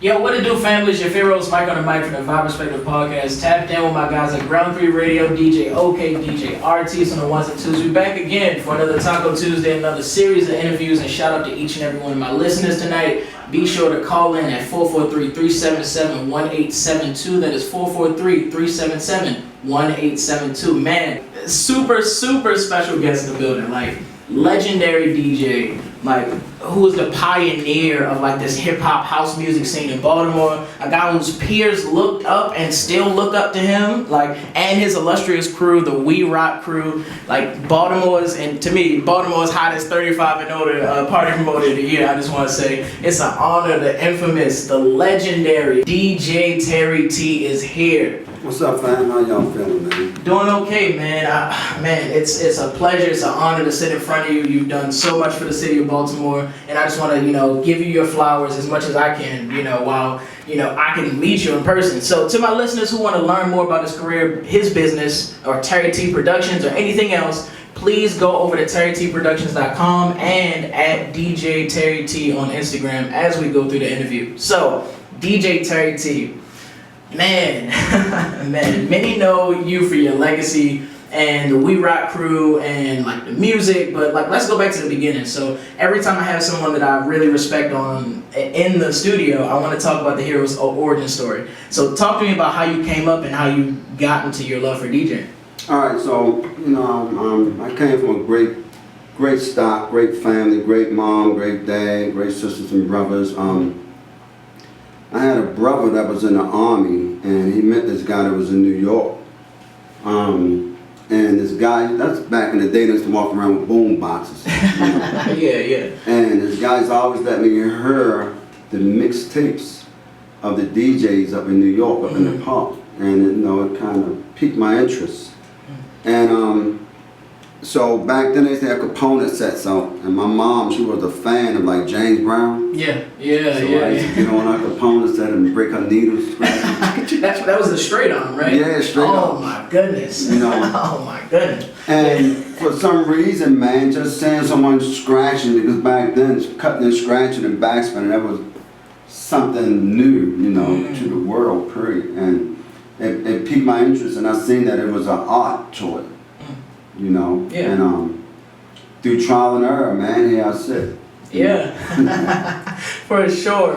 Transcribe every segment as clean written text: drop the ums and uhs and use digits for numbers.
Yo, what it do, family? It's your heroes, Mike on the mic from the Vibe Perspective Podcast. Tapped in with my guys at Ground3 Radio, DJ OK, DJ RTs on the ones and twos. We back again for another Taco Tuesday, another series of interviews, and shout out to each and every one of my listeners tonight. Be sure to call in at 443-377-1872. That is 443-377-1872. Man, super special guest in the building. Like, legendary DJ, like, who was the pioneer of like this hip-hop house music scene in Baltimore, a guy whose peers looked up and still look up to him, like, and his illustrious crew, the We Rock crew, like Baltimore's, and to me, Baltimore's hottest 35 and older party promoter of the year. I just want to say it's an honor. The infamous, the legendary DJ Terry T is here. What's up, fam? How y'all feeling, man? Doing okay, man. Man, it's a pleasure. It's an honor to sit in front of you. You've done so much for the city of Baltimore, and I just want to, give you your flowers as much as I can, while, I can meet you in person. So to my listeners who want to learn more about his career, his business, or Terry T Productions, or anything else, please go over to terrytproductions.com and at DJ Terry T on Instagram as we go through the interview. So, DJ Terry T. Man, many know you for your legacy and the We Rock crew and like the music, but like let's go back to the beginning. So every time I have someone that I really respect on in the studio, I want to talk about the hero's origin story. So talk to me about how you came up and how you got into your love for DJing. All right, so I came from a great stock, great family, great mom, great dad, great sisters and brothers. I had a brother that was in the Army, and he met this guy that was in New York. And this guy, that's back in the day, they used to walk around with boom boxes. Yeah. And this guy's always let me hear the mixtapes of the DJs up in New York, up in the park. And it kind of piqued my interest. And so back then they used to have component sets out, and my mom, she was a fan of like James Brown. Yeah. So I used to get on our component set and break her needles. That was the straight on, right? Yeah, straight on. Oh my goodness. Oh my goodness. And for some reason, man, just seeing someone scratching, because back then cutting and scratching and backspinning, that was something new, to the world, period. And it piqued my interest, and I seen that it was an art to it. Yeah. And through trial and error, man, here I sit. Yeah, for sure,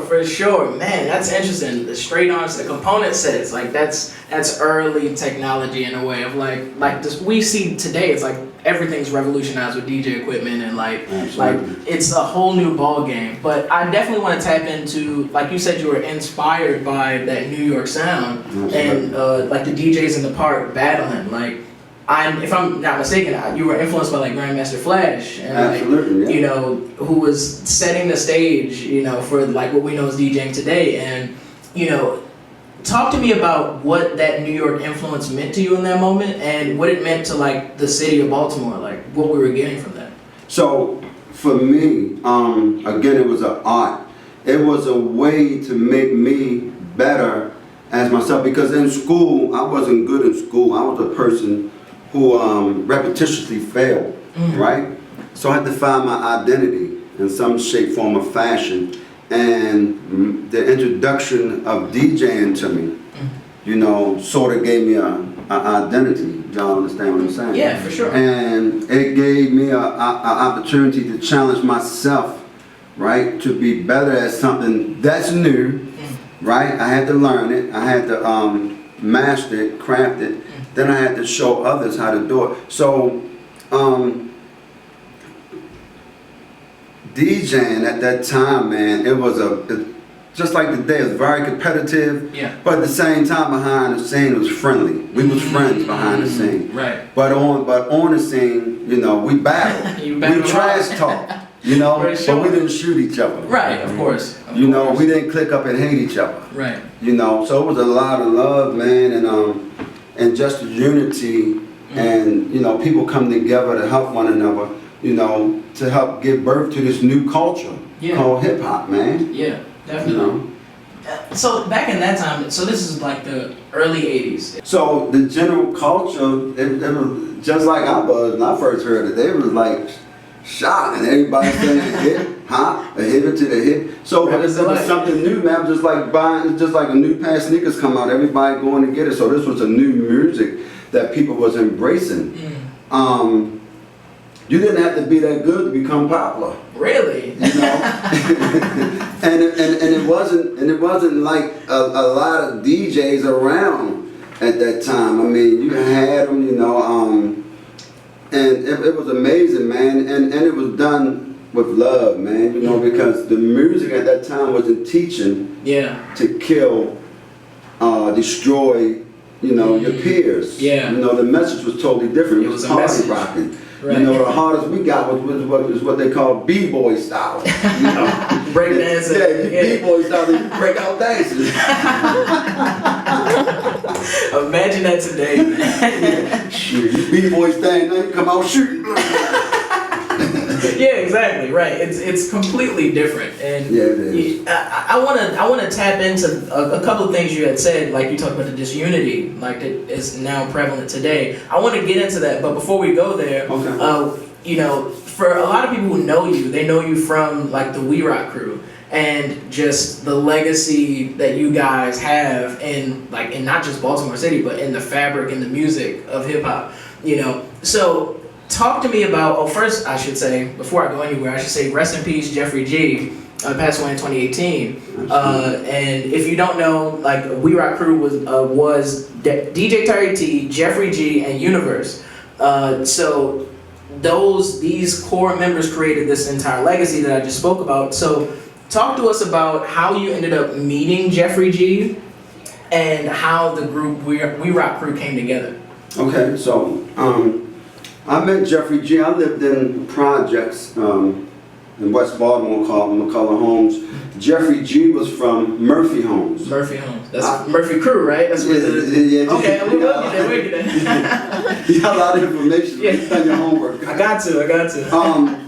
man. That's interesting. The straight arms, the component sets, like that's early technology in a way of like this we see today. It's like everything's revolutionized with DJ equipment and like it's a whole new ball game. But I definitely want to tap into, like you said, you were inspired by that New York sound. Absolutely. And like the DJs in the park battling, like. If I'm not mistaken, you were influenced by like Grandmaster Flash, and absolutely, yeah. Who was setting the stage, for like what we know as DJing today. And talk to me about what that New York influence meant to you in that moment, and what it meant to like the city of Baltimore, like what we were getting from that. So for me, again, it was an art. It was a way to make me better as myself, because in school I wasn't good in school. I was a person who repetitiously failed, right? So I had to find my identity in some shape, form, or fashion. And the introduction of DJing to me, sort of gave me an identity. Y'all understand what I'm saying? Yeah, for sure. And it gave me an opportunity to challenge myself, right? To be better at something that's new, right? I had to learn it. I had to master it, craft it. Then I had to show others how to do it. So, DJing at that time, man, it was just like today, it was very competitive. Yeah. But at the same time, behind the scene, it was friendly. We was friends behind the scene. Right. But on the scene, we battled. We trash talk. For sure. But we didn't shoot each other. Right, of course. We didn't click up and hate each other. Right. So it was a lot of love, man, and just the unity, and people come together to help one another, to help give birth to this new culture called hip hop, man. Yeah, definitely. So back in that time, so this is like the early 80s. So the general culture, it was just like I was when I first heard it. They was like, shot, and everybody saying hip, hop, a hip to the hip. So but it was something new, man. Just like buying, just like a new pair of sneakers come out, everybody going to get it. So this was a new music that people was embracing. You didn't have to be that good to become popular. Really? You know, and it wasn't like a lot of DJs around at that time. I mean, you had them, you know, and it was amazing, man, and it was done with love, man, you know, because the music at that time wasn't teaching to kill, destroy, you know, your peers. You know, the message was totally different. It was party rocking. Right. You know, the hardest we got was what they call b-boy style. You know? Break dancing. B-boy style, they break out dancing. Imagine that today, man. Shoot, b-boy stand there, come out shooting. Yeah, exactly, right. It's completely different, and yeah, it is. I wanna tap into a couple of things you had said, like you talked about the disunity, like that is now prevalent today. I want to get into that, but before we go there, you know, for a lot of people who know you, they know you from like the We Rock Crew and just the legacy that you guys have in like in not just Baltimore City, but in the fabric and the music of hip hop. You know, so. Talk to me about, first I should say, before I go anywhere, I should say rest in peace Jeffrey G, passed away in 2018. And if you don't know, like We Rock Crew was DJ Terry T, Jeffrey G, and Universe. So these core members created this entire legacy that I just spoke about. So talk to us about how you ended up meeting Jeffrey G and how the group We Rock Crew came together. Okay, so I met Jeffrey G. I lived in projects in West Baltimore called McCullough Homes. Jeffrey G. was from Murphy Homes. Murphy Homes. That's Murphy Crew, right? That's what it is. Yeah. Okay, we'll get there. You got a lot of information. You've done your homework. I got to.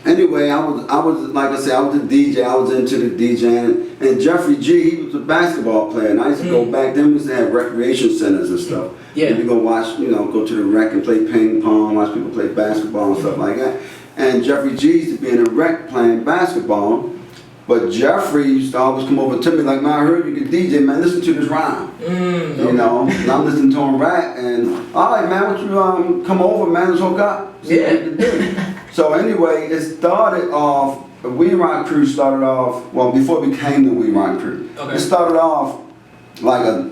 Anyway, I was like I said, I was a DJ. I was into the DJing, and Jeffrey G. He was a basketball player, and I used to go back then. We used to have recreation centers and stuff. And you go watch, you know, go to the rec and play ping pong, watch people play basketball and stuff like that. And Jeffrey G. used to be in a rec playing basketball, but Jeffrey used to always come over to me like, man, I heard you could DJ, man. Listen to this rhyme. You know, and I'm listening to him rap, and all right, man, why don't you come over, man? Let's hook up. So anyway, it started off. The We Rock Crew started off, well, before it became the We Rock Crew. It started off like a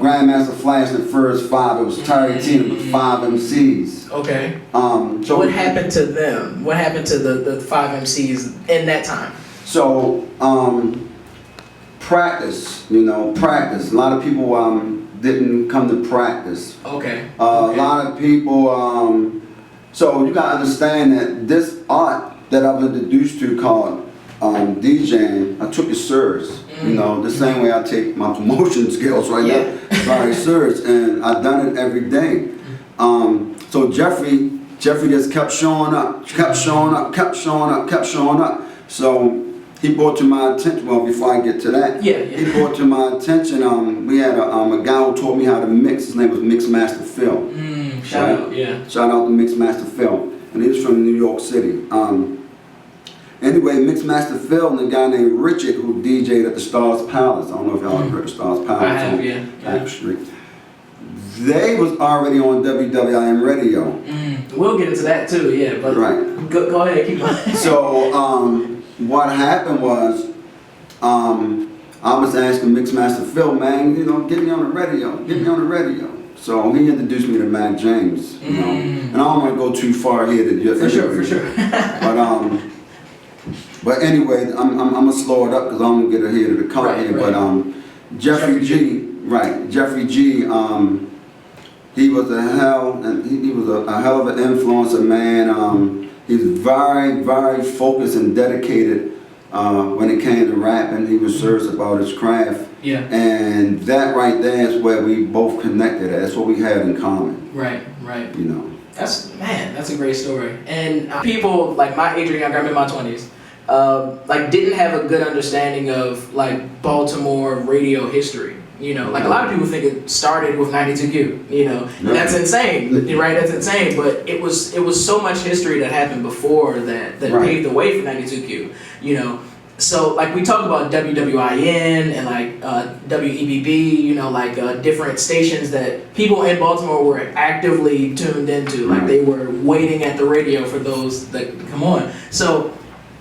Grandmaster Flash and the first 5. It was Terry T. It was 5 MCs. Okay. So what happened to them? What happened to the 5 MCs in that time? So practice. You know, practice. A lot of people didn't come to practice. Okay. A lot of people. So you gotta understand that this art that I was introduced to called DJing, I took it serious. You know, the same way I take my promotion skills right now, very serious, and I've done it every day. So Jeffrey just kept showing up. So he brought to my attention, well, before I get to that, he brought to my attention, we had a guy who taught me how to mix. His name was Mixmaster Phil. Shout out to Mixmaster Phil. And he was from New York City. Anyway, Mixmaster Phil and a guy named Richard who DJ'd at the Stars Palace. I don't know if y'all have heard of Stars Palace. I have, Pack Street. They was already on WWIM radio. We'll get into that too, but go ahead, keep going. So what happened was I was asking Mixmaster Phil, man, you know, get me on the radio. So he introduced me to Mac James, you know, and I don't want to go too far here to your For sure. But anyway, I'm gonna slow it up because I'm gonna get ahead of the car here. But Jeffrey G, he was a hell of an influencer, man. He's very, very focused and dedicated when it came to rapping. He was serious about his craft. And that right there is where we both connected. That's what we had in common. Right. You know. That's a great story. And people like my age or younger, I'm in my 20s. like didn't have a good understanding of like Baltimore radio history. You know, like a lot of people think it started with 92Q. You know, and that's insane, right? That's insane. But it was so much history that happened before that paved the way for 92Q. You know, so like we talked about WWIN and like WEBB. You know, like different stations that people in Baltimore were actively tuned into. Like they were waiting at the radio for those that come on. So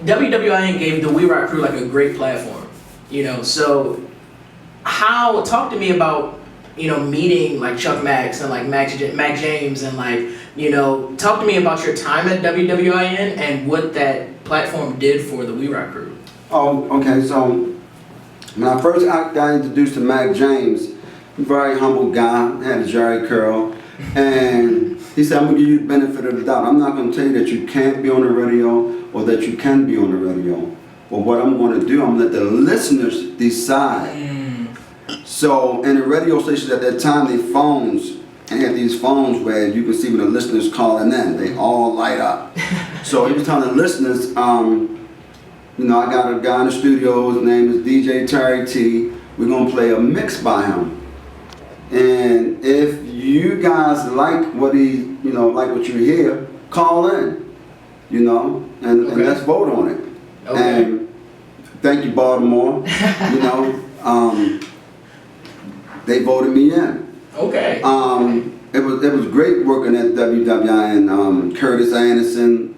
WWIN gave the We Rock Crew like a great platform. You know, so. Talk to me about, you know, meeting like Chuck Max and like Mac James and like, you know, talk to me about your time at WWIN and what that platform did for the We Rock Crew. Oh, okay. So when I first got introduced to Mac James, very humble guy, had a Jerry curl, and he said, I'm gonna give you the benefit of the doubt. I'm not gonna tell you that you can't be on the radio or that you can be on the radio. But what I'm gonna do, I'm gonna let the listeners decide. So in the radio stations at that time, they phones, and had these phones where you can see when the listeners calling in, they all light up. So he was telling the listeners, you know, I got a guy in the studio, his name is DJ Terry T. We're gonna play a mix by him. And if you guys like what he, you know, like what you hear, call in, you know, and let's vote on it. Okay. And thank you, Baltimore. You know, they voted me in. Okay. It was great working at WWIN. Curtis Anderson,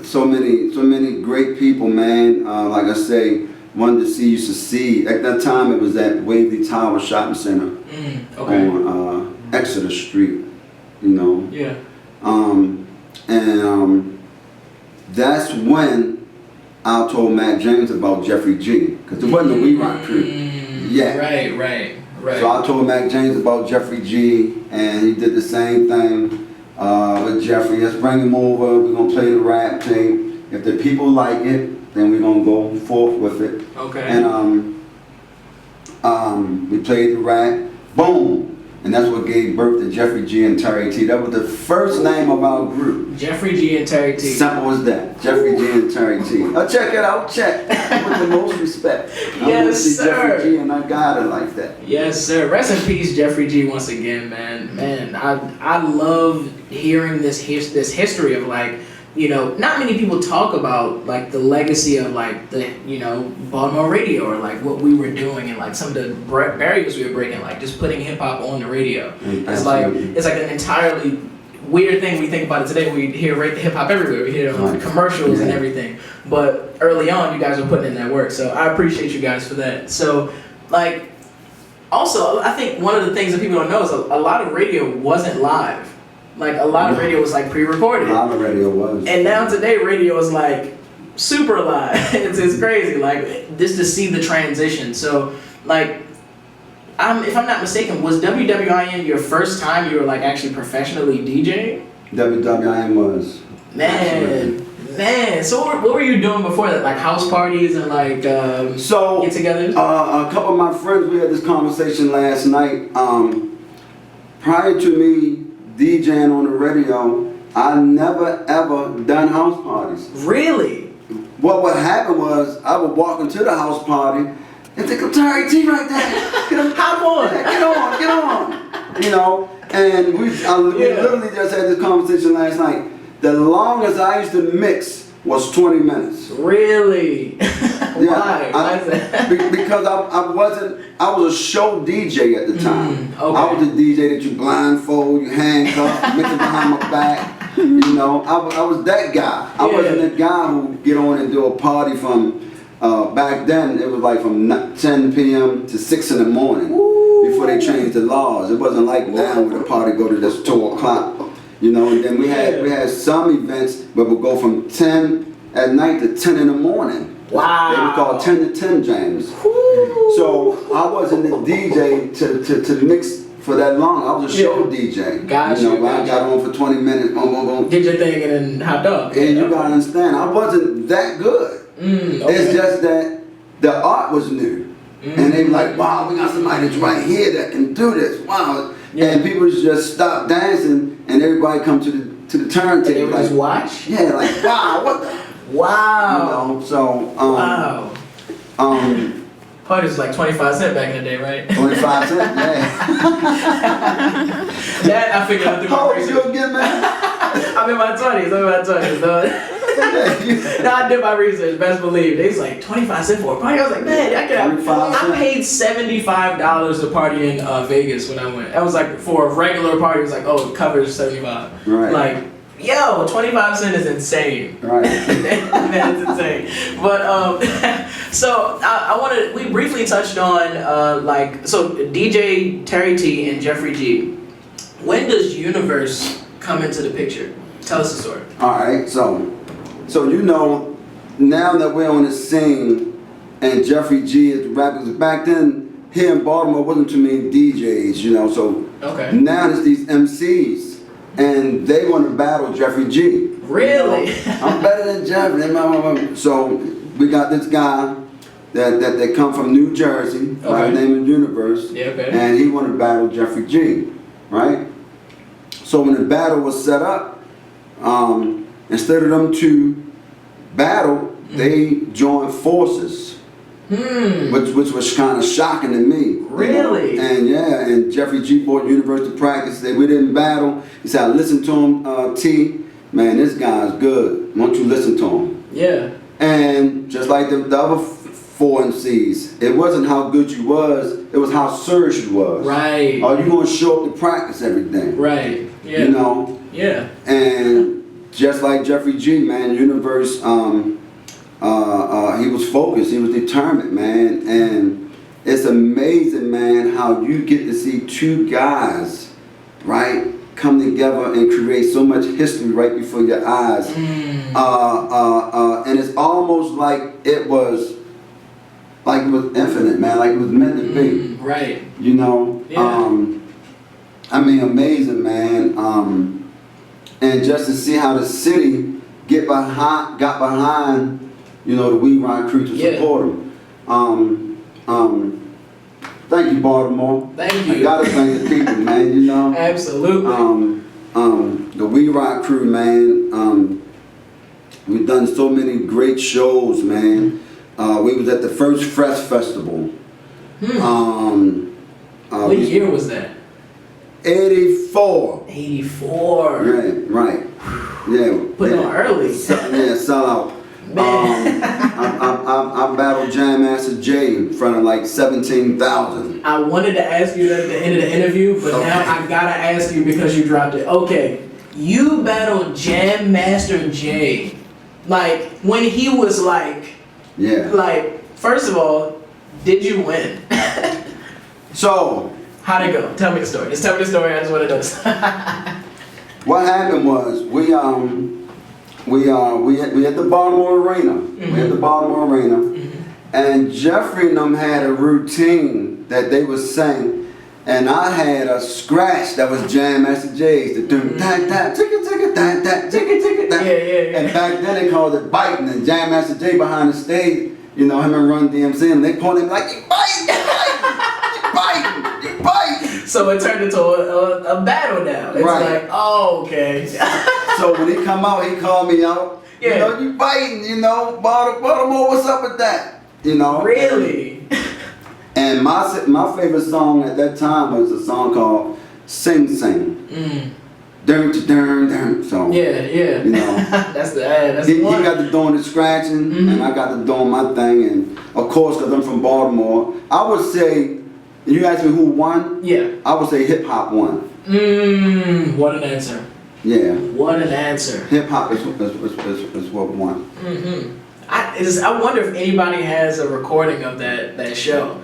so many great people, man. Like I say, wanted to see you succeed. At that time, it was at Waverly Tower Shopping Center on Exeter Street. You know. Yeah. That's when I told Mac James about Jeffrey G, because it wasn't the We Rock Crew yet. Right. So I told Mac James about Jeffrey G, and he did the same thing with Jeffrey. Let's bring him over. We're gonna play the rap tape. If the people like it, then we're gonna go forth with it. Okay. And we played the rap. Boom. And that's what gave birth to Jeffrey G and Terry T. That was the first name of our group. Jeffrey G and Terry T. Simple as that. Jeffrey G and Terry T. Check it out, check. With the most respect. Yes, sir. Jeffrey G, and I got it like that. Yes, sir. Rest in peace, Jeffrey G. Once again, man. Man, I love hearing this history of like, you know, not many people talk about like the legacy of like the, you know, Baltimore radio or like what we were doing and like some of the barriers we were breaking, like just putting hip hop on the radio. It's like an entirely weird thing. We think about it today. We hear rate the hip hop everywhere. We hear it on commercials and everything. But early on, you guys were putting in that work. So I appreciate you guys for that. So like, also, I think one of the things that people don't know is a lot of radio wasn't live. Like a lot of radio was like pre-recorded. A lot of radio was. And now today radio is like super live. It's crazy. Like just to see the transition. So like, if I'm not mistaken, was WWIN your first time you were like actually professionally DJing? WWIN was. Man. So what were you doing before that? Like house parties and like get-togethers? A couple of my friends, we had this conversation last night. Prior to me DJing on the radio, I never ever done house parties. Really? What would happen was I would walk into the house party and think, Terry T right there. Get him, hop on. Get on. You know, and we literally just had this conversation last night. The longest I used to mix was 20 minutes. Really? Why? Why is that? Because I was a show DJ at the time. Okay. I was the DJ that you blindfold, you handcuff, mix it behind my back. You know, I was that guy. I wasn't the guy who would get on and do a party from, back then it was like from 10 p.m. to 6 in the morning. Before they changed the laws. It wasn't like now where the party go to just 2 o'clock. You know, and then we had some events but would go from 10 at night to 10 in the morning. Wow. They were called 10 to 10 jams. So I wasn't the DJ to mix for that long. I was a show DJ. Gotcha. You know, I got on for 20 minutes, boom. Did your thing and then hopped up. And you gotta understand, I wasn't that good. It's just that the art was new. And they were like, wow, we got somebody that's right here that can do this. Wow. And people just stop dancing and everybody come to the turntable. They would like, just watch? Yeah, like, wow, what the? Wow. You know, so Wow. Parties was like 25 cents back in the day, right? 25 cents, yeah. That I figured out through How my old you research. again, man? I'm in my 20s. No, I did my research. Best believe. They was like 25 cents for a party. I was like, man, I could have. 25 I paid $75 to party in Vegas when I went. That was like for a regular party. It was like, oh, it covers 75. Right. Like, yo, 25 cents is insane. Right. That's insane. But so I wanted. We briefly touched on so DJ Terry T and Jeffrey G. When does Universe come into the picture? Tell us the story. All right, so you know, now that we're on the scene, and Jeffrey G is the rapper. Back then, here in Baltimore wasn't too many DJs, you know. So Okay. now there's these MCs, and they want to battle Jeffrey G. Really? You know? I'm better than Jeffrey. So we got this guy that come from New Jersey, by the name of Universe, Yeah, okay. and he want to battle Jeffrey G, right? So when the battle was set up, instead of them two battle, they joined forces, which was kind of shocking to me. Really? You know? And yeah, and Jeffrey G brought Universe to practice. We didn't battle. He said, I listened to him, T, man, this guy's good. Why don't you listen to him? Yeah. And just like the other four MCs, it wasn't how good you was, it was how serious you was. Right. Are you going to show up to practice everything? Right. Yeah. You know? Yeah. And just like Jeffrey G, man, Universe, he was focused, he was determined, man. And it's amazing, man, how you get to see two guys, right, come together and create so much history right before your eyes. And it's almost like it was infinite, man, like it was meant to be. Right. You know? Yeah. I mean, amazing, man. And just to see how the city got behind, you know, the We Ride Krew to support them. Thank you, Baltimore. Thank you. I gotta thank the people, man. You know. Absolutely. The We Ride Krew, man. We've done so many great shows, man. We was at the first Fresh Festival. What year was that? 84. 84. Right. Yeah. Put it on early. Sell out. I battled Jam Master Jay in front of like 17,000. I wanted to ask you that at the end of the interview, but now I gotta ask you because you dropped it. Okay, you battled Jam Master Jay, like when he was like, first of all, did you win? So how'd it go? Tell me the story. Just tell me the story. I just want to know. What happened was we had the Baltimore Arena. We had the Baltimore Arena, and Jeffrey and them had a routine that they would sing, and I had a scratch that was Jam Master Jay's. The doom that that ticka ticka that that ticka ticka that. Yeah. And back then they called it biting, and Jam Master Jay behind the stage, you know, him and Run DMC, and they pointed like, you biting, you biting. So it turned into a battle now. It's like, oh, okay. So when he come out, he called me out. Yeah. You know, you biting, you know, Baltimore, what's up with that? You know? Really? And my favorite song at that time was a song called Sing Sing. Dun. So Yeah. you know. that's He the one. got to doing the scratching, and I got to doing my thing. And of course, because I'm from Baltimore, I would say, you asked me who won? Yeah. I would say hip hop won. What an answer. Yeah. What an answer. Hip hop is what won. I wonder if anybody has a recording of that show.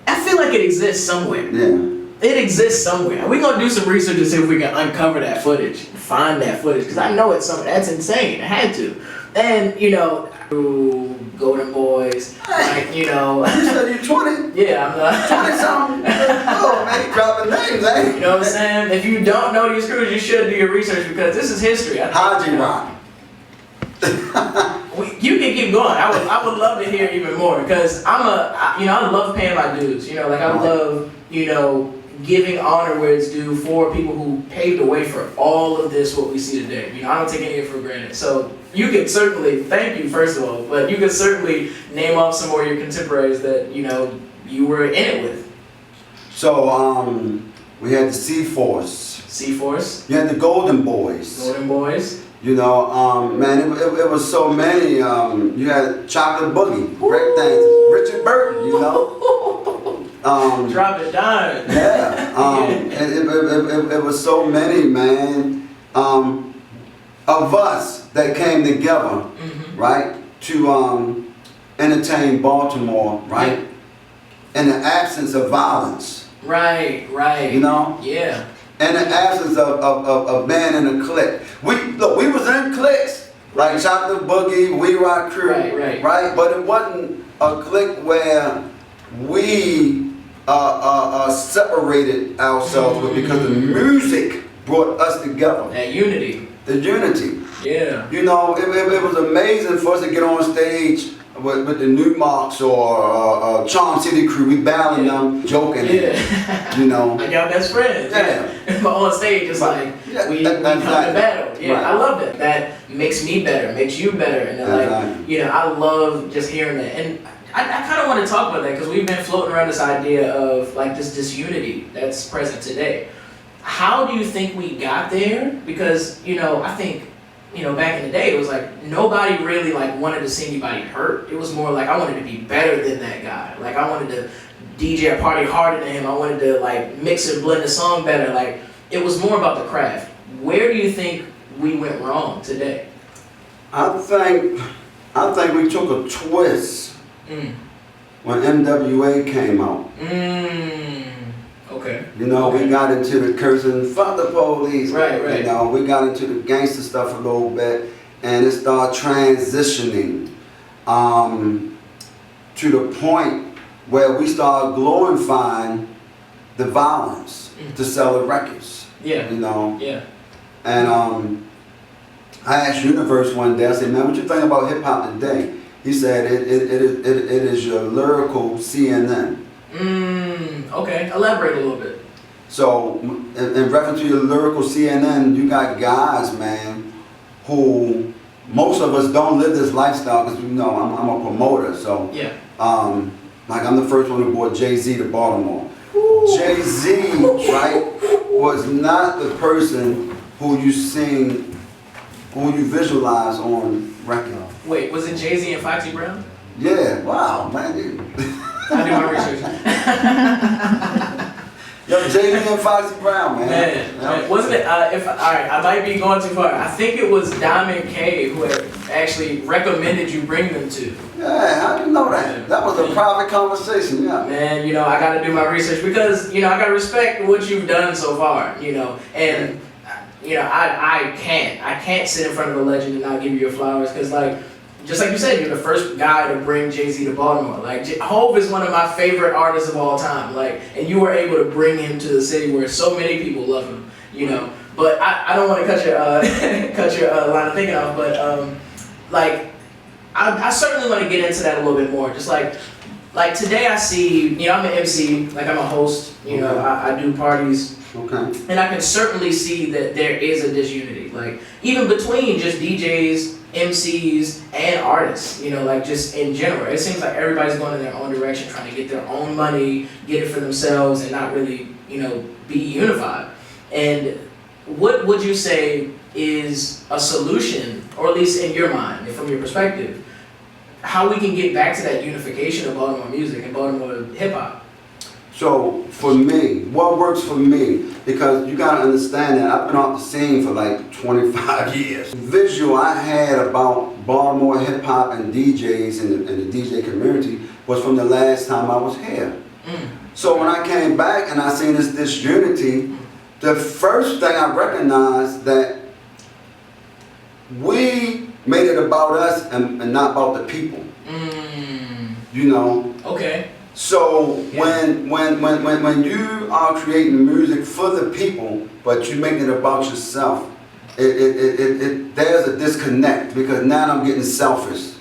I feel like it exists somewhere. Yeah. It exists somewhere. We're gonna do some research to see if we can uncover that footage, find that footage, because I know it's something that's insane. I had to. And you know, Golden Boys, like, you know. You said you're 20? Yeah, I'm not. 20 something? Oh man, you dropping names, eh? You know what I'm saying? If you don't know these crews, you should do your research because this is history. Haji Rock. You can keep going. I would love to hear even more because I love paying my dues. You know, like I love, you know, giving honor where it's due for people who paved the way for all of this, what we see today. You know, I don't take any of it for granted. So you can certainly, thank you first of all, but you can certainly name off some more of your contemporaries that, you know, you were in it with. So, we had the C-Force. C-Force. You had the Golden Boys. Golden Boys. You know, man, it was so many. You had Chocolate Boogie, breakdancers, Richard Burton, you know. Drop it down. Yeah. It was so many, man, of us that came together, right, to entertain Baltimore, right, in the absence of violence. Right, right. You know? Yeah. In the absence of being in a clique. We was in cliques, like Chocolate Boogie, We Rock Krew, right? But it wasn't a clique where we separated ourselves with, because the music brought us together. That unity. The unity. Yeah. You know, it was amazing for us to get on stage with the New Marks or Charm City Crew. We battling them, joking, you know. Like y'all best friends. Yeah. But on stage, it's like, we come to battle. Yeah, I love it. That makes me better, makes you better. And like, you know, I love just hearing that. And I kind of want to talk about that because we've been floating around this idea of like this disunity that's present today. How do you think we got there? Because, you know, I think, you know, back in the day, it was like nobody really like wanted to see anybody hurt. It was more like I wanted to be better than that guy. Like I wanted to DJ a party harder than him. I wanted to like mix and blend the song better. Like it was more about the craft. Where do you think we went wrong today? I think we took a twist when NWA came out. Okay. You know, we got into the cursing, fuck the police. Right. You know, we got into the gangster stuff a little bit, and it started transitioning to the point where we started glorifying the violence to sell the records. Yeah. You know. Yeah. And I asked Universe one day. I said, "Man, what you think about hip hop today?" He said, "It is your lyrical CNN." Okay, elaborate a little bit. So, in reference to your lyrical CNN, you got guys, man, who most of us don't live this lifestyle because, you know, I'm a promoter. So, yeah. Like I'm the first one who brought Jay-Z to Baltimore. Jay-Z, right, was not the person who you sing, who you visualize on record. Wait, was it Jay-Z and Foxy Brown? Yeah, wow, man. I do my research. Yo, Jay-Z and Foxy Brown, man. Man. Wasn't it, alright, I might be going too far. I think it was Diamond K who had actually recommended you bring them to. Yeah, how do you know that? That was a private conversation, yeah. Man, you know, I gotta do my research because, you know, I gotta respect what you've done so far, you know, and, you know, I can't sit in front of a legend and not give you your flowers because, like, just like you said, you're the first guy to bring Jay-Z to Baltimore. Like, Hov is one of my favorite artists of all time. Like, and you were able to bring him to the city where so many people love him, you know. But I don't want to cut your line of thinking off. But like, I certainly want to get into that a little bit more. Just like today, I see, you know, I'm an MC, like I'm a host. You know, I do parties. Okay. And I can certainly see that there is a disunity, like even between just DJs, MCs, and artists, you know, like just in general. It seems like everybody's going in their own direction, trying to get their own money, get it for themselves, and not really, you know, be unified. And what would you say is a solution, or at least in your mind, from your perspective, how we can get back to that unification of Baltimore music and Baltimore hip-hop? So, for me, what works for me, because you gotta understand that I've been off the scene for like 25 years. The visual I had about Baltimore hip-hop and DJs and the DJ community was from the last time I was here. So when I came back and I seen this unity, the first thing I recognized that we made it about us and not about the people. You know? Okay. So when you are creating music for the people, but you make it about yourself, there's a disconnect because now I'm getting selfish.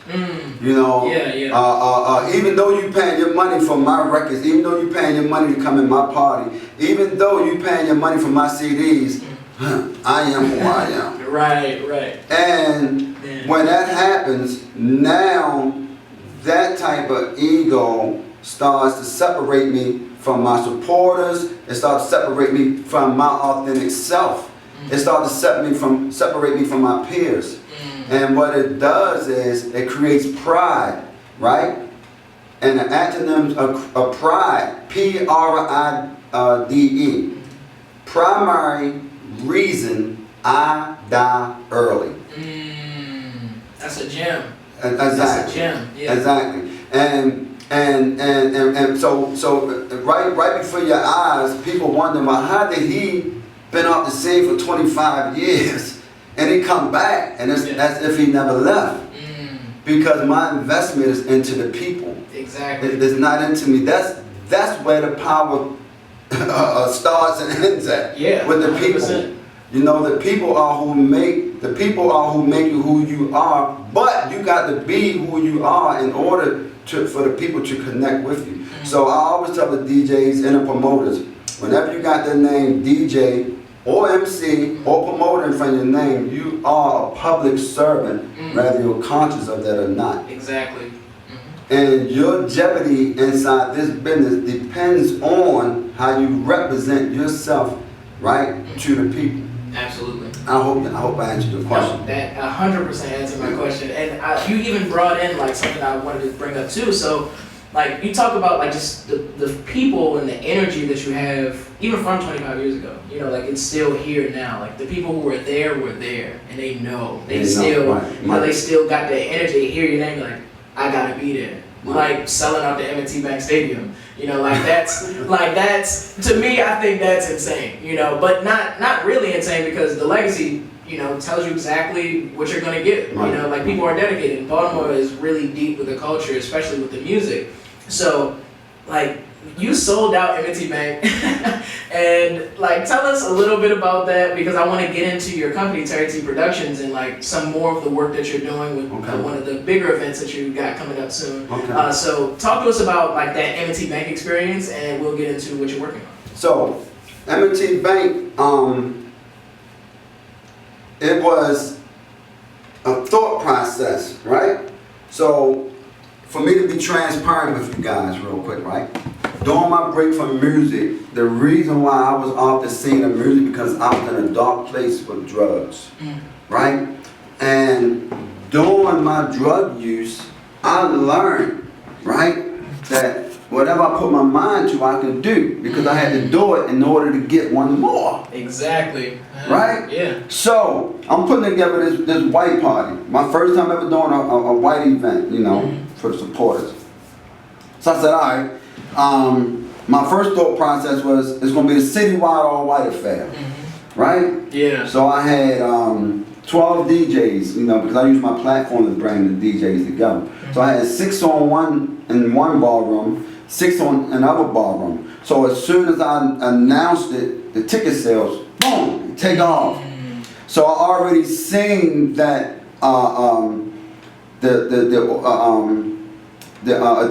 You know, Yeah. Even though you paying your money for my records, even though you paying your money to come in my party, even though you paying your money for my CDs, I am who I am. Right. And when that happens, now that type of ego starts to separate me from my supporters. It starts to separate me from my authentic self. It starts to separate me from my peers. And what it does is it creates pride, right? And the antonyms of pride, Pride, primary reason I die early. That's a gem. Exactly. That's a gem. Yeah. Exactly. And so right before your eyes, people wonder, well, how did he been off the scene for 25 years and he come back and it's as if he never left? Because my investment is into the people. Exactly. It's not into me. That's where the power starts and ends at. Yeah. With the 100%. people. You know, the people are who make you who you are, but you got to be who you are in order for the people to connect with you. So I always tell the DJs and the promoters, whenever you got the name DJ or MC or promoter in front of your name, you are a public servant, whether you're conscious of that or not. Exactly. And your jeopardy inside this business depends on how you represent yourself, right, to the people. Absolutely. I hope I answered your question. No, that 100% answered my question, and you even brought in like something I wanted to bring up too. So, like you talk about like just the people and the energy that you have, even from 25 years ago. You know, like it's still here now. Like the people who were there, and they know they still, you know, they still got that energy. They hear your name, like I gotta be there. Like selling out the M&T Bank Stadium, you know, like that's to me, I think that's insane, you know, but not really insane because the legacy, you know, tells you exactly what you're gonna get, you know, like people are dedicated. And Baltimore is really deep with the culture, especially with the music. So, like, you sold out M&T Bank, and like, tell us a little bit about that because I want to get into your company, Terry T Productions, and like some more of the work that you're doing with one of the bigger events that you got coming up soon. So, talk to us about like that M&T Bank experience, and we'll get into what you're working on. So, M&T Bank, it was a thought process, right? So, for me to be transparent with you guys real quick, right? During my break from music, the reason why I was off the scene of music because I was in a dark place with drugs, right? And during my drug use, I learned, right, that whatever I put my mind to, I can do because I had to do it in order to get one more. Exactly. Right? Yeah. So, I'm putting together this white party. My first time ever doing a white event, you know, for the supporters. So I said, all right, my first thought process was, it's going to be a citywide all-white affair, right? Yeah. So I had 12 DJs, you know, because I use my platform to bring the DJs together. So I had 6 in one ballroom, 6 on another ballroom. So as soon as I announced it, the ticket sales, boom, take off. So I already seen that the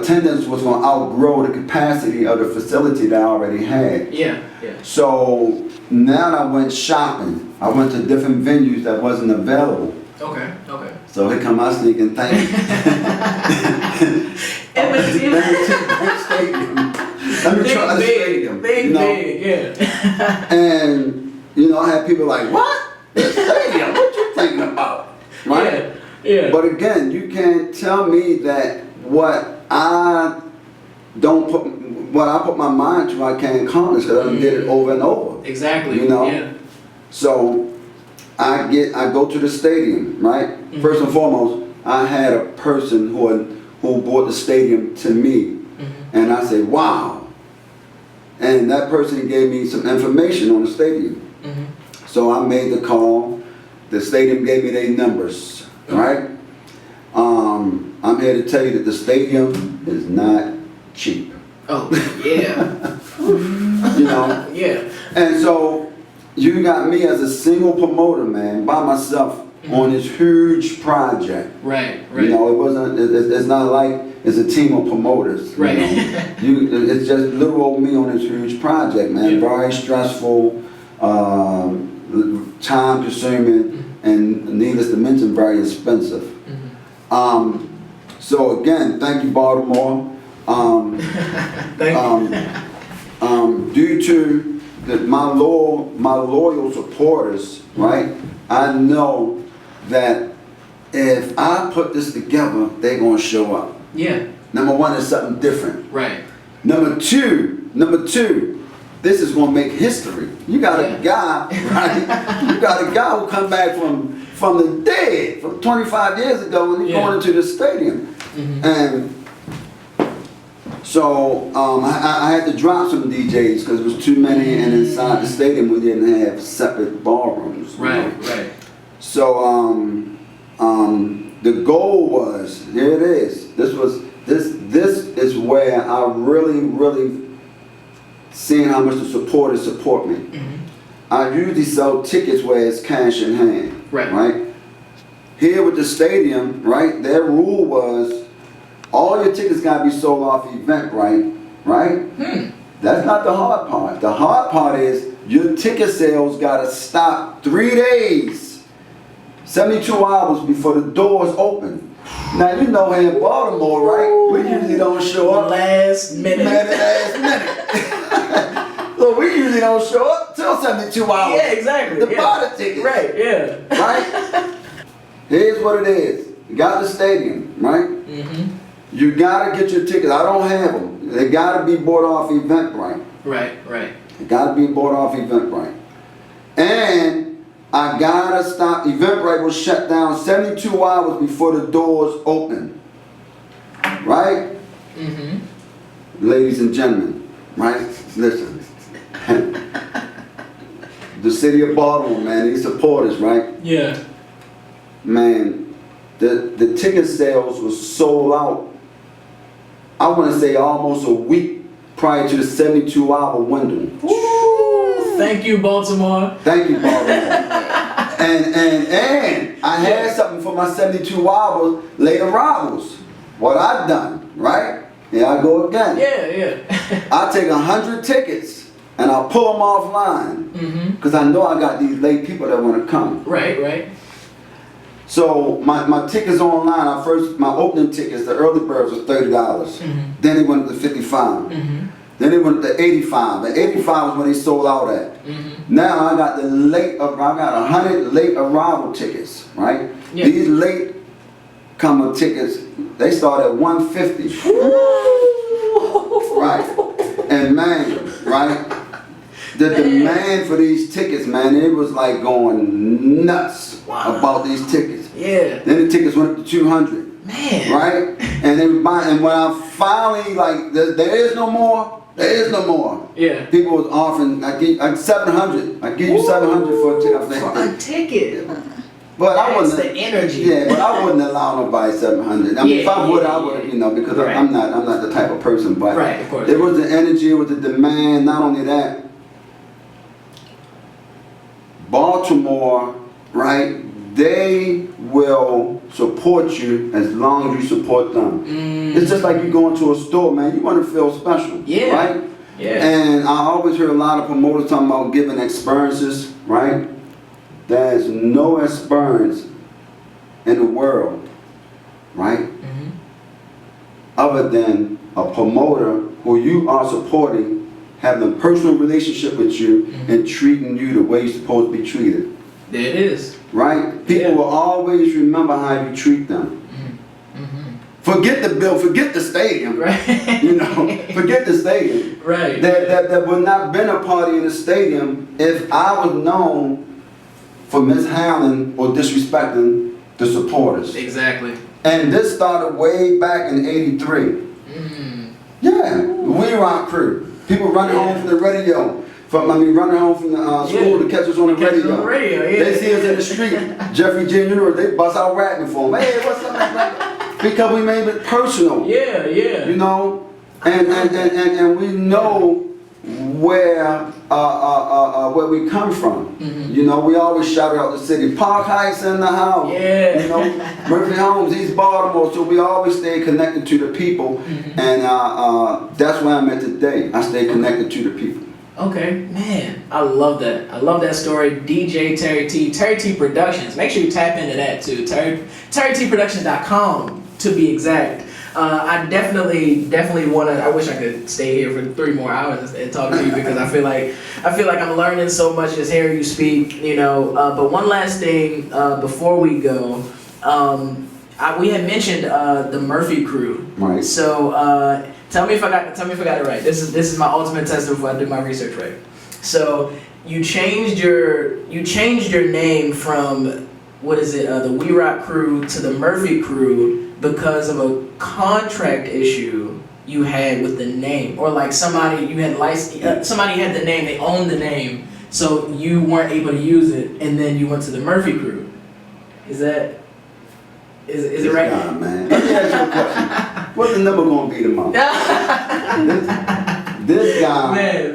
attendance was going to outgrow the capacity of the facility that I already had. Yeah. So now I went shopping. I went to different venues that wasn't available. Okay. So here come my sneaking thing. Let me try the stadium. Big, yeah. And, you know, I had people like, what? The stadium? What you thinking about? Right? Yeah. But again, you can't tell me that what I put my mind to, I can't accomplish because I did it over and over. Exactly. You know? Yeah. So I go to the stadium, right? First and foremost, I had a person who brought the stadium to me. And I said, wow. And that person gave me some information on the stadium. So I made the call. The stadium gave me their numbers, right? I'm here to tell you that the stadium is not cheap. Oh, yeah. You know? Yeah. And so you got me as a single promoter, man, by myself, on this huge project. Right. You know, it wasn't. It's not like it's a team of promoters. Right. You know? It's just little old me on this huge project, man. Yeah. Very stressful, time consuming, and needless to mention, very expensive. So again, thank you, Baltimore. Thank you. Due to my loyal supporters, right? I know that if I put this together, they're gonna show up. Yeah. Number one is something different. Right. Number two, this is gonna make history. You got a guy, right? You got a guy who come back from the dead, from 25 years ago, and he's going into the stadium. And so I had to drop some DJs because there was too many, and inside the stadium we didn't have separate ballrooms. Right. So the goal was, here it is. This is where I really seeing how much the supporters support me. I usually sell tickets where it's cash in hand. Right. Here with the stadium, right? Their rule was all your tickets gotta be sold off Eventbrite, right? That's not the hard part. The hard part is your ticket sales gotta stop 3 days, 72 hours before the doors open. Now you know here in Baltimore, right? We usually don't show up Last minute. So we usually don't show up till 72 hours. Yeah, exactly. To buy the tickets. Right. Yeah. Right? Here's what it is. You got the stadium, right? You gotta get your tickets. I don't have them. They gotta be bought off Eventbrite. Right. They gotta be bought off Eventbrite. And I gotta stop. Eventbrite was shut down 72 hours before the doors open. Right? Ladies and gentlemen, right? Listen. The city of Baltimore, man, these supporters, right? Yeah. Man, the ticket sales was sold out, I want to say almost a week prior to the 72-hour window. Woo! Thank you, Baltimore. Thank you, Baltimore. and I had something for my 72 hours late arrivals. What I've done, right? Here I go again. Yeah. I take 100 tickets and I'll pull them offline because I know I got these late people that want to come. Right. So my tickets online, my opening tickets, the early birds was $30. Then it went up to $55. Then it went up to $85. And $85 was when they sold out at. Now I got 100 late arrival tickets, right? Yeah. These late comer tickets, they start at $150. Right. And man, right? The demand for these tickets, man, it was like going nuts about these tickets. Yeah. Then the tickets went up to $200. Man. Right? And they were buying, and when I finally, like, there is no more. Yeah. People was offering, I give 700. I give you 700 for a ticket. For a ticket. But I That's wouldn't. the energy. Yeah, but I wouldn't allow nobody 700. I mean, if I would, I would, you know, because I'm not the type of person. But right, of course. It was the energy, it was the demand. Not only that, Baltimore, right? They will support you as long as you support them. It's just like you going to a store, man. You want to feel special, right? Yeah. And I always hear a lot of promoters talking about giving experiences, right? There's no experience in the world, right? Other than a promoter who you are supporting, having a personal relationship with you and treating you the way you're supposed to be treated. There it is. Right? People will always remember how you treat them. Forget the bill, forget the stadium. Right. You know, forget the stadium. Right. There would not been a party in the stadium if I was known for mishandling or disrespecting the supporters. Exactly. And this started way back in '83. Yeah, we rock Krew. People running home from the radio. Running home from the school to catch us on the radio. They see us in the street. Jeffrey Jr., they bust out rapping for them. Hey, what's up? Because we made it personal. Yeah. You know? And we know where we come from. You know, we always shout out the city. Park Heights in the house. Yeah. You know, Murphy Homes, East Baltimore. So we always stay connected to the people, and that's where I'm at today. I stay connected to the people. Okay, man, I love that. I love that story. DJ Terry T, Terry T Productions. Make sure you tap into that too. TerryTProductions.com to be exact. I definitely want to. I wish I could stay here for 3 more hours and talk to you because I feel like I'm learning so much just hearing you speak. You know, but one last thing before we go, we had mentioned the Murphy Krew. Right. So tell me if I got it right. This is my ultimate test if I did my research right. So you changed your name from what is it, the We Rock Krew to the Murphy Krew because of a contract issue you had with the name, or like somebody you had somebody had the name, they owned the name, so you weren't able to use it, and then you went to the Murphy Krew. Is it right? Nah, man. Let me ask you a question. What's the number gonna be tomorrow? This guy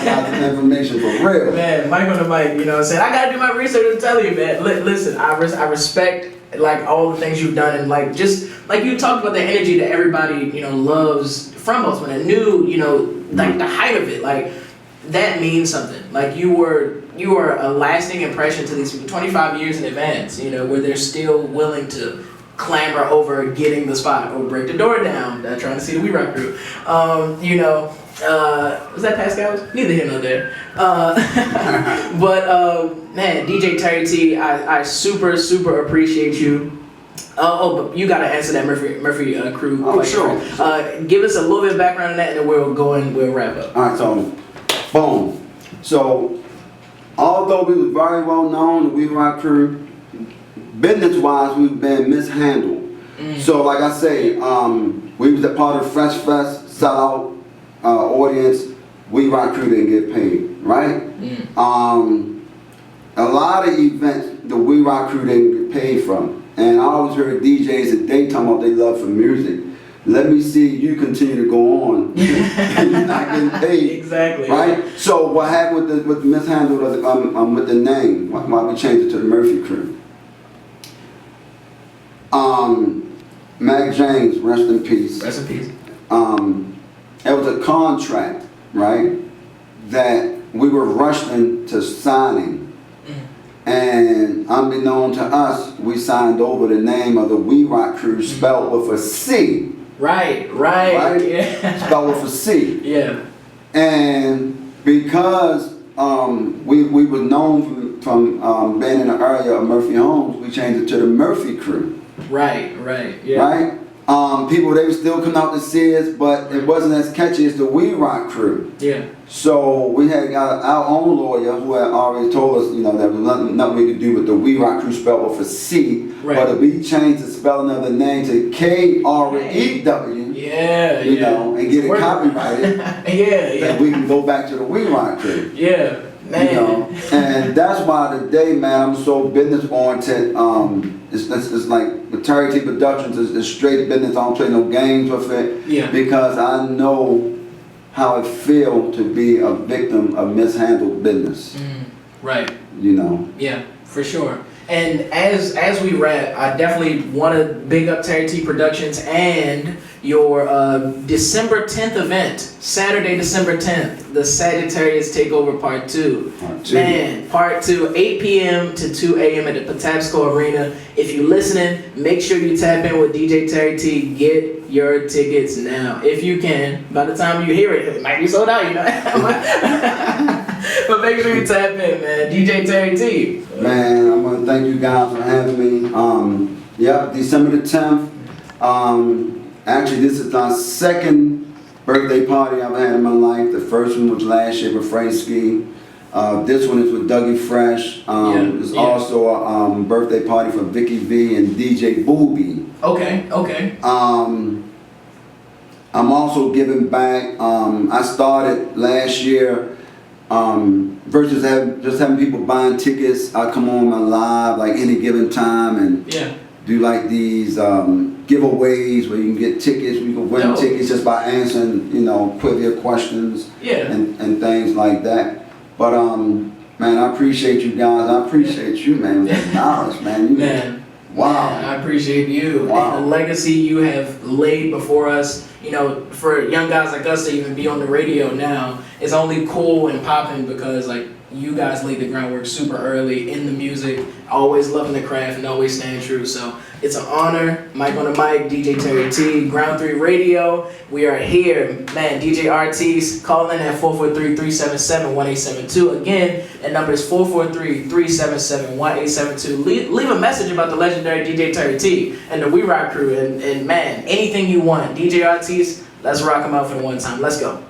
got the information for real. Man, Mike on the mic, you know what I'm saying? I gotta do my research and tell you, man. Listen, I respect like all the things you've done, and like just like you talked about the energy that everybody, you know, loves from Baltimore, and knew, you know, like the height of it, like that means something. Like you were a lasting impression to these people 25 years in advance, you know, where they're still willing to clamber over getting the spot or break the door down, trying to see the We Rock Krew. You know, was that Pascal's? Neither here nor there. But man, DJ Terry T, I super appreciate you. But you gotta answer that Murphy Krew question. Sure. Give us a little bit of background on that, and then we'll wrap up. All right, so boom. So although we was very well known, the We Rock Krew, business-wise, we've been mishandled. So like I say, we was a part of Fresh Fest sellout audience. We Rock Krew didn't get paid, right? A lot of events the We Rock Krew didn't get paid from. And I always heard DJs that they talking about they love for music. Let me see you continue to go on. You're not getting paid. Exactly. Right? So what happened with the mishandle of with the name? Why we changed it to the Murphy Krew? Mac James, rest in peace. Rest in peace. It was a contract, right, that we were rushed into signing. And unbeknown to us, we signed over the name of the We Rock Krew spelled with a C. Right? Yeah. Spelled with a C. Yeah. And because we were known from being in the area of Murphy Homes, we changed it to the Murphy Krew. Right, yeah. Right? People, they would still come out to see us, but it wasn't as catchy as the We Rock Krew. Yeah. So we had got our own lawyer who had already told us, you know, there was nothing we could do with the We Rock Krew spelled with a C. Right. But if we changed the spelling of the name to Krew, you know, and get it copyrighted, then we can go back to the We Rock Krew. Yeah. Man. You know, and that's why today, man, I'm so business oriented. It's like with Terry T Productions, it's straight business. I don't play no games with it. Yeah. Because I know how it feels to be a victim of mishandled business. Right. You know. Yeah, for sure. And as we wrap, I definitely want to big up Terry T Productions and your December 10th event, Saturday, December 10th, the Sagittarius Takeover Part 2. Man, Part 2, 8 p.m. to 2 a.m. at the Patapsco Arena. If you're listening, make sure you tap in with DJ Terry T. Get your tickets now, if you can. By the time you hear it, it might be sold out, you know. But make sure you tap in, man. DJ Terry T. Man, I want to thank you guys for having me. December the 10th. Actually, this is our second birthday party I've had in my life. The first one was last year with Fransky. This one is with Dougie Fresh. There's also a birthday party for Vicky V and DJ Booby. Okay. I'm also giving back. I started last year versus just having people buying tickets. I come on my live like any given time and do like these giveaways where you can get tickets. We can win tickets just by answering, you know, privia questions and things like that. But man, I appreciate you guys. I appreciate you, man. With the knowledge, man. Wow. Man, I appreciate you. Wow. And the legacy you have laid before us, you know, for young guys like us to even be on the radio now, is only cool and popping because, like, you guys laid the groundwork super early in the music, always loving the craft and always staying true. So it's an honor. Mike on the mic, DJ Terry T, Ground 3 Radio. We are here. Man, DJ RT's call in at 443-377-1872. Again, that number is 443-377-1872. Leave a message about the legendary DJ Terry T and the We Rock Crew. And man, anything you want. DJ RT's, let's rock them out for the one time. Let's go.